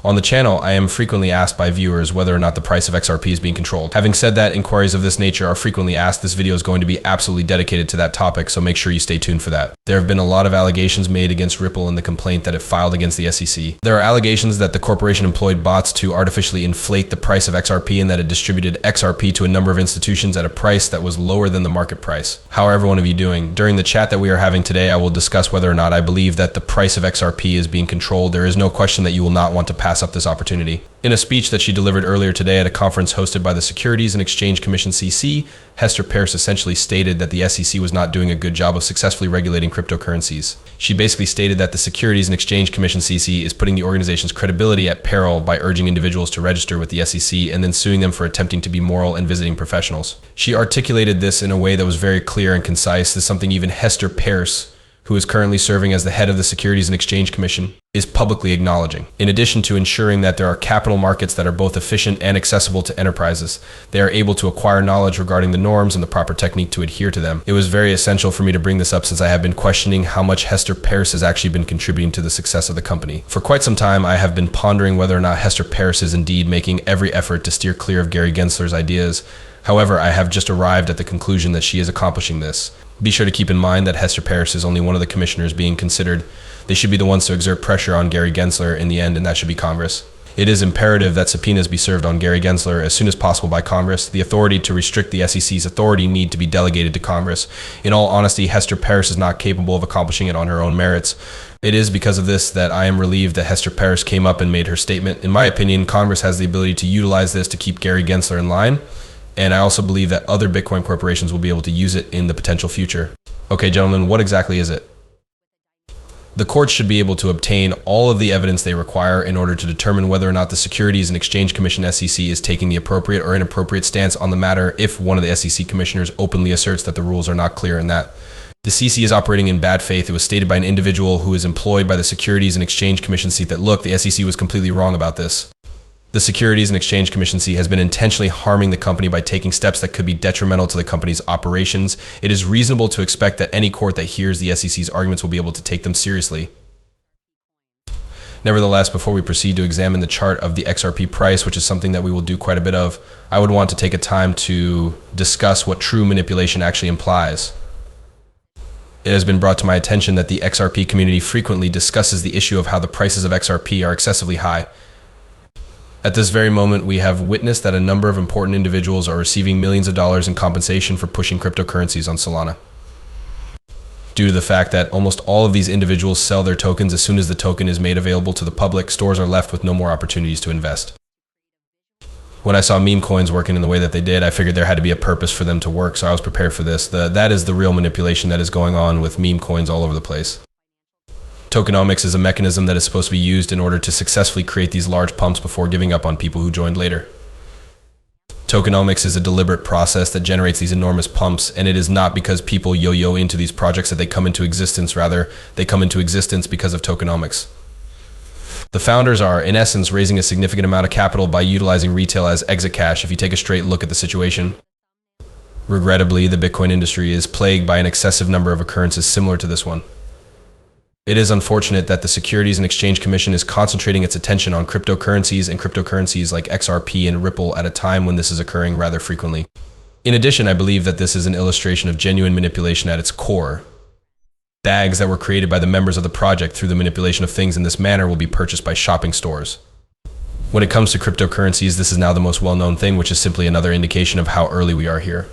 On the channel, I am frequently asked by viewers whether or not the price of XRP is being controlled. Having said that, inquiries of this nature are frequently asked. This video is going to be absolutely dedicated to that topic, so make sure you stay tuned for that. There have been a lot of allegations made against Ripple in the complaint that it filed against the SEC. There are allegations that the corporation employed bots to artificially inflate the price of XRP and that it distributed XRP to a number of institutions at a price that was lower than the market price. How are every one of you doing? During the chat that we are having today, I will discuss whether or not I believe that the price of XRP is being controlled. There is no question that you will not want to pass up this opportunity. In a speech that she delivered earlier today at a conference hosted by the Securities and Exchange Commission (SEC), Hester Peirce essentially stated that the SEC was not doing a good job of successfully regulating cryptocurrencies. She basically stated that the Securities and Exchange Commission (SEC) is putting the organization's credibility at peril by urging individuals to register with the SEC and then suing them for attempting to be moral and visiting professionals. She articulated this in a way that was very clear and concise. This is something even Hester Peirce, who is currently serving as the head of the Securities and Exchange Commission, is publicly acknowledging. In addition to ensuring that there are capital markets that are both efficient and accessible to enterprises, they are able to acquire knowledge regarding the norms and the proper technique to adhere to them. It was very essential for me to bring this up since I have been questioning how much Hester Peirce has actually been contributing to the success of the company. For quite some time, I have been pondering whether or not Hester Peirce is indeed making every effort to steer clear of Gary Gensler's ideas. However, I have just arrived at the conclusion that she is accomplishing this. Be sure to keep in mind that Hester Peirce is only one of the commissioners being considered. They should be the ones to exert pressure on Gary Gensler in the end, and that should be Congress. It is imperative that subpoenas be served on Gary Gensler as soon as possible by Congress. The authority to restrict the SEC's authority need to be delegated to Congress. In all honesty, Hester Peirce is not capable of accomplishing it on her own merits. It is because of this that I am relieved that Hester Peirce came up and made her statement. In my opinion, Congress has the ability to utilize this to keep Gary Gensler in line. And I also believe that other Bitcoin corporations will be able to use it in the potential future. Okay, gentlemen, what exactly is it? The courts should be able to obtain all of the evidence they require in order to determine whether or not the Securities and Exchange Commission (SEC) is taking the appropriate or inappropriate stance on the matter if one of the SEC commissioners openly asserts that the rules are not clear in that. The CC is operating in bad faith. It was stated by an individual who is employed by the Securities and Exchange Commission (SEC) that, look, the SEC was completely wrong about this. The Securities and Exchange Commission (SEC) has been intentionally harming the company by taking steps that could be detrimental to the company's operations. It is reasonable to expect that any court that hears the SEC's arguments will be able to take them seriously. Nevertheless, before we proceed to examine the chart of the XRP price, which is something that we will do quite a bit of, I would want to take a time to discuss what true manipulation actually implies. It has been brought to my attention that the XRP community frequently discusses the issue of how the prices of XRP are excessively high. At this very moment, we have witnessed that a number of important individuals are receiving millions of dollars in compensation for pushing cryptocurrencies on Solana. Due to the fact that almost all of these individuals sell their tokens as soon as the token is made available to the public, stores are left with no more opportunities to invest. When I saw meme coins working in the way that they did, I figured there had to be a purpose for them to work, so I was prepared for this. That is the real manipulation that is going on with meme coins all over the place. Tokenomics is a mechanism that is supposed to be used in order to successfully create these large pumps before giving up on people who joined later. Tokenomics is a deliberate process that generates these enormous pumps, and it is not because people yo-yo into these projects that they come into existence. Rather, they come into existence because of tokenomics. The founders are, in essence, raising a significant amount of capital by utilizing retail as exit cash if you take a straight look at the situation. Regrettably, the Bitcoin industry is plagued by an excessive number of occurrences similar to this one. It is unfortunate that the Securities and Exchange Commission is concentrating its attention on cryptocurrencies and cryptocurrencies like XRP and Ripple at a time when this is occurring rather frequently. In addition, I believe that this is an illustration of genuine manipulation at its core. Bags that were created by the members of the project through the manipulation of things in this manner will be purchased by shopping stores. When it comes to cryptocurrencies, this is now the most well-known thing, which is simply another indication of how early we are here.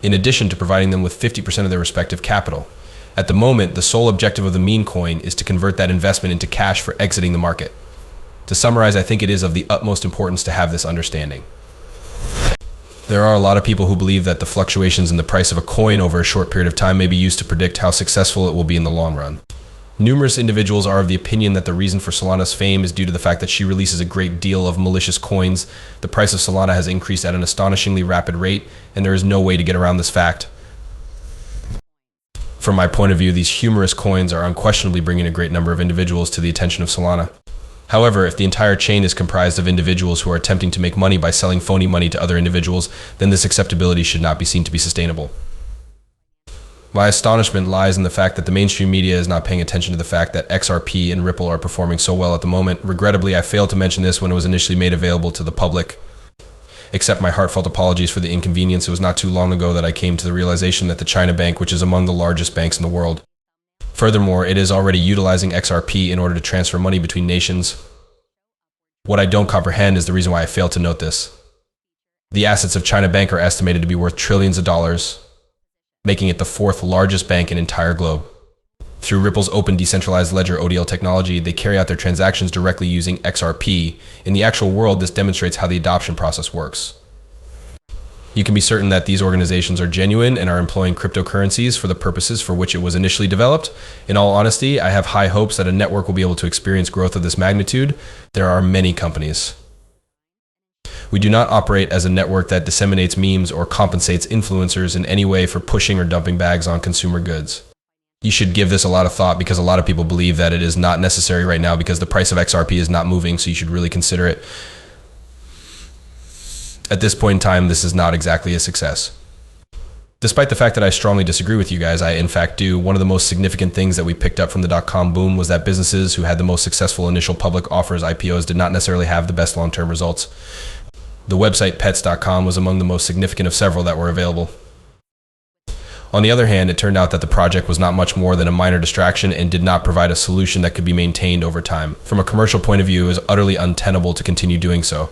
In addition to providing them with 50% of their respective capital. At the moment, the sole objective of the meme coin is to convert that investment into cash for exiting the market. To summarize, I think it is of the utmost importance to have this understanding. There are a lot of people who believe that the fluctuations in the price of a coin over a short period of time may be used to predict how successful it will be in the long run. Numerous individuals are of the opinion that the reason for Solana's fame is due to the fact that she releases a great deal of malicious coins. The price of Solana has increased at an astonishingly rapid rate, and there is no way to get around this fact. From my point of view, these humorous coins are unquestionably bringing a great number of individuals to the attention of Solana. However, if the entire chain is comprised of individuals who are attempting to make money by selling phony money to other individuals, then this acceptability should not be seen to be sustainable. My astonishment lies in the fact that the mainstream media is not paying attention to the fact that XRP and Ripple are performing so well at the moment. Regrettably, I failed to mention this when it was initially made available to the public. Accept my heartfelt apologies for the inconvenience. It was not too long ago that I came to the realization that the China Bank, which is among the largest banks in the world, furthermore, it is already utilizing XRP in order to transfer money between nations. What I don't comprehend is the reason why I failed to note this. The assets of China Bank are estimated to be worth trillions of dollars, making it the fourth largest bank in the entire globe. Through Ripple's open decentralized ledger ODL technology, they carry out their transactions directly using XRP. In the actual world, this demonstrates how the adoption process works. You can be certain that these organizations are genuine and are employing cryptocurrencies for the purposes for which it was initially developed. In all honesty, I have high hopes that a network will be able to experience growth of this magnitude. There are many companies. We do not operate as a network that disseminates memes or compensates influencers in any way for pushing or dumping bags on consumer goods. You should give this a lot of thought because a lot of people believe that it is not necessary right now because the price of XRP is not moving, so you should really consider it. At this point in time, this is not exactly a success. Despite the fact that I strongly disagree with you guys, I in fact do. One of the most significant things that we picked up from the dot-com boom was that businesses who had the most successful initial public offers, IPOs, did not necessarily have the best long-term results. The website pets.com was among the most significant of several that were available. On the other hand, it turned out that the project was not much more than a minor distraction and did not provide a solution that could be maintained over time. From a commercial point of view, it was utterly untenable to continue doing so.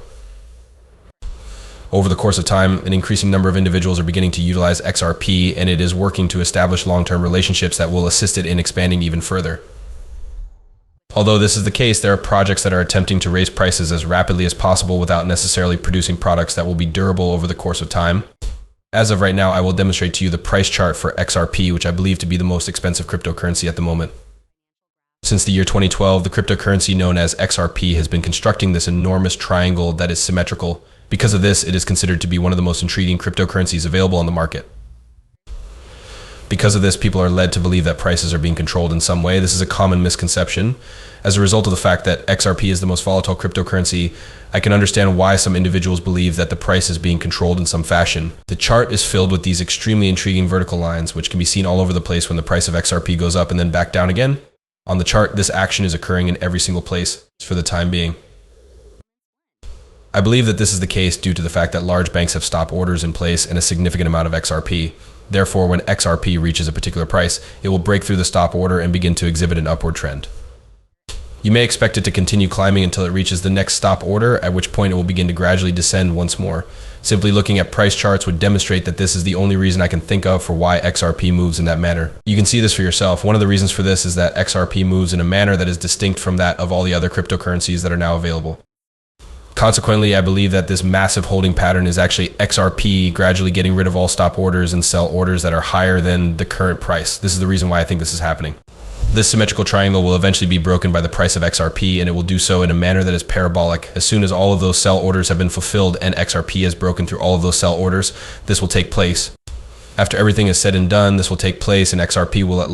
Over the course of time, an increasing number of individuals are beginning to utilize XRP, and it is working to establish long-term relationships that will assist it in expanding even further. Although this is the case, there are projects that are attempting to raise prices as rapidly as possible without necessarily producing products that will be durable over the course of time. As of right now, I will demonstrate to you the price chart for XRP, which I believe to be the most expensive cryptocurrency at the moment. Since the year 2012, the cryptocurrency known as XRP has been constructing this enormous triangle that is symmetrical. Because of this, it is considered to be one of the most intriguing cryptocurrencies available on the market. Because of this, people are led to believe that prices are being controlled in some way. This is a common misconception. As a result of the fact that XRP is the most volatile cryptocurrency, I can understand why some individuals believe that the price is being controlled in some fashion. The chart is filled with these extremely intriguing vertical lines, which can be seen all over the place when the price of XRP goes up and then back down again. On the chart, this action is occurring in every single place for the time being. I believe that this is the case due to the fact that large banks have stop orders in place and a significant amount of XRP. Therefore, when XRP reaches a particular price, it will break through the stop order and begin to exhibit an upward trend. You may expect it to continue climbing until it reaches the next stop order, at which point it will begin to gradually descend once more. Simply looking at price charts would demonstrate that this is the only reason I can think of for why XRP moves in that manner. You can see this for yourself. One of the reasons for this is that XRP moves in a manner that is distinct from that of all the other cryptocurrencies that are now available. Consequently, I believe that this massive holding pattern is actually XRP gradually getting rid of all stop orders and sell orders that are higher than the current price. This is the reason why I think this is happening. This symmetrical triangle will eventually be broken by the price of XRP, and it will do so in a manner that is parabolic. As soon as all of those sell orders have been fulfilled and XRP has broken through all of those sell orders, this will take place. After everything is said and done, this will take place and XRP will at